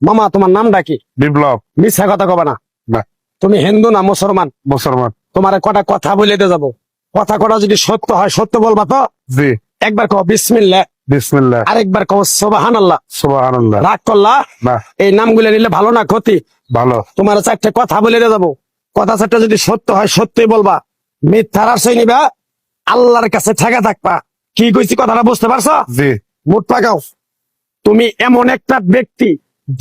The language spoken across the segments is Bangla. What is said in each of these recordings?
মামা তোমার নামটা কি? বিপ্লব। মিথ্যা কথা কবা না। না। তুমি হিন্দু না মুসলমান? মুসলমান। তোমার কটা কথা বলে দিয়ে যাবো, কথা কটা যদি সত্য হয় সত্য বলবা তো? জি। একবার কও বিসমিল্লাহ। বিসমিল্লাহ। আরেকবার কও সুবহানাল্লাহ। সুবহানাল্লাহ। রাগ করলা? না। এই নামগুলো নিলে ভালো না ক্ষতি? ভালো। তোমার চারটে কথা বলে দিয়ে যাবো, কথা চারটা যদি সত্য হয় সত্যই বলবা, মিথ্যার আশ্রয় নিবা, আল্লাহর কাছে ঠেকা থাকবা। কি কইছি কথাটা বুঝতে পারছো? জি। মুখ পাকাও। তুমি এমন একটা ব্যক্তি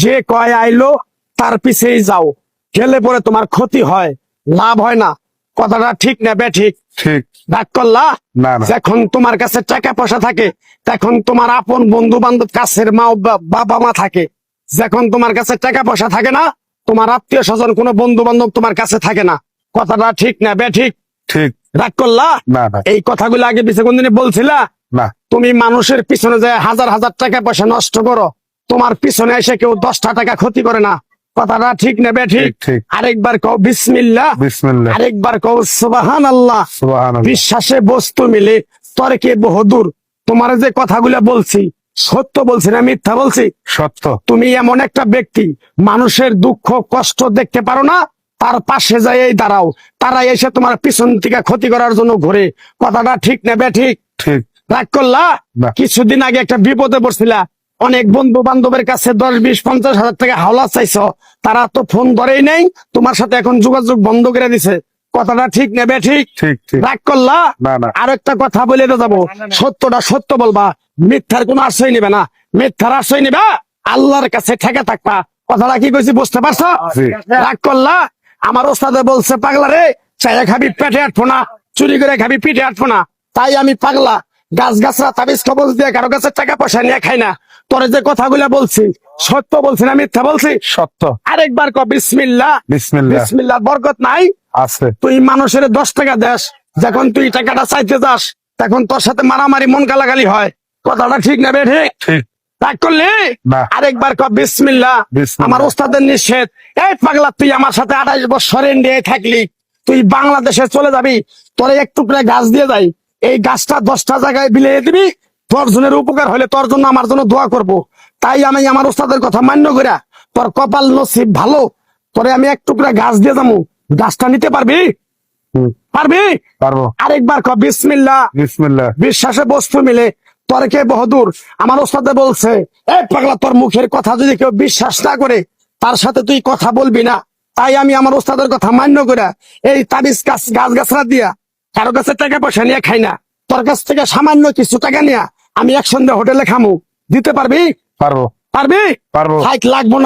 যে কয় আইলো তার পিছেই যাও, গেলে পরে তোমার ক্ষতি হয়, লাভ হয় না। কথাটা ঠিক না বে ঠিক? ঠিক। রাগ করলা? না না। যখন তোমার কাছে টাকা পয়সা থাকে তখন তোমার আপন বন্ধু বান্ধব, কাছের মা বাবা মা থাকে। যখন তোমার কাছে টাকা পয়সা থাকে না, তোমার আত্মীয় স্বজন কোনো বন্ধু বান্ধব তোমার কাছে থাকে না। কথাটা ঠিক না বে ঠিক? ঠিক। রাগ করলা? না না। এই কথাগুলো আগে পিছে কোনদিন বলছিলা? না। তুমি মানুষের পিছনে যায় হাজার হাজার টাকা পয়সা নষ্ট করো, তোমার পিছনে এসে কেউ 10টা টাকা ক্ষতি করে না। কথাটা ঠিক নেবে ঠিক? ঠিক। আরেকবার কও বিসমিল্লাহ। বিসমিল্লাহ। আরেকবার কও সুবহানাল্লাহ। সুবহানাল্লাহ। বিশ্বাসে বস্তু মিলে তর্কে বহুদূর। তোমার যে কথাগুলো বলছি সত্য বলছি না মিথ্যা বলছি? সত্য। তুমি এমন একটা ব্যক্তি, মানুষের দুঃখ কষ্ট দেখতে পারো না, তার পাশে যাই দাঁড়াও, তারা এসে তোমার পিছন থেকে ক্ষতি করার জন্য ঘুরে। কথাটা ঠিক নেবে ঠিক? ঠিক। রাগ করলা? না। কিছুদিন আগে একটা বিপদে পড়ছিলা, অনেক বন্ধু বান্ধবের কাছে 10, 20, 50 হাজার টাকা হাওলা চাইছো, তারা তো ফোন ধরেই নেই, তোমার সাথে এখন যোগাযোগ বন্ধ করে দিছে। কথাটা ঠিক নেবে ঠিক? ঠিক। ঠিক। রাগ করলা? না না। আর একটা কথা বলে যাবো, সত্যটা সত্য বলবা, মিথ্যার কোনো আশ্রয় নিবে না। মিথ্যার আশ্রয় নিবা, আল্লাহর কাছে ঠেকে থাকবা। কথাটা কি কইছি বুঝতে পারছো? জি। রাগ করলা? আমার ওস্তাদে বলছে পাগলা রে, চাইয়া খাবি পেটে আটবো না, চুরি করে খাবি পিঠে আটবো না। তাই আমি পাগলা, গাছ গাছরা তাবিজ কবজ দিয়ে কারো কাছে টাকা পয়সা নিয়ে খাই না। তোরে যে কথাগুলা বলছি সত্য বলছি না মিথ্যা বলছি? সত্য। আরেকবার ক বিসমিল্লাহ। বিসমিল্লাহ। বিসমিল্লাহ বরকত নাই? আছে। তুই মানুষের 10 টাকা দেস, যখন তুই টাকাটা চাইতে যাস তখন তোর সাথে মারামারি মন গালাগালি হয়। কথাটা ঠিক না বে ঠিক? ঠিক। রাগ করলি? না। আরেকবার ক বিসমিল্লাহ। বিসমিল্লাহ। আমার ওস্তাদের নিষেধ। এই পাগলা, তুই আমার সাথে 28 বছর ইন্ডিয়ায় থাকলি, তুই বাংলাদেশে চলে যাবি, তোরে এক টুকরা গাছ দিয়ে যাই, এই গাছটা 10টা জায়গায় বিলিয়ে দিবি, তোর জনের উপকার হলে তোর জন্য আমার জন্য দোয়া করব। তাই আমি আমার ওস্তাদের কথা মান্য করা, তোর কপাল নসিব ভালো, তোরে আমি এক টুকরা গাছ দিয়ে যাবো, গাছটা নিতে পারবি? পারবি? পারবো। আরেকবার ক বিসমিল্লাহ। বিসমিল্লাহ। বিশ্বাসে বস্তু মিলে তর্কে বহুদূর। আমার ওস্তাদে বলছে, এই পাগলা, তোর মুখের কথা যদি কেউ বিশ্বাস না করে তার সাথে তুই কথা বলবি না। তাই আমি আমার ওস্তাদের কথা মান্য করে এই তাবিজ গাছ গাছরা দিয়া কারো কাছে টাকা পয়সা নিয়ে খাই না। তোর কাছ থেকে সামান্য কিছু টাকা নিয়ে আমি একসঙ্গে হোটেলে খামু, দিতে পারবি? পারবো। পারবি? পারবো। হাইট লাগবো না।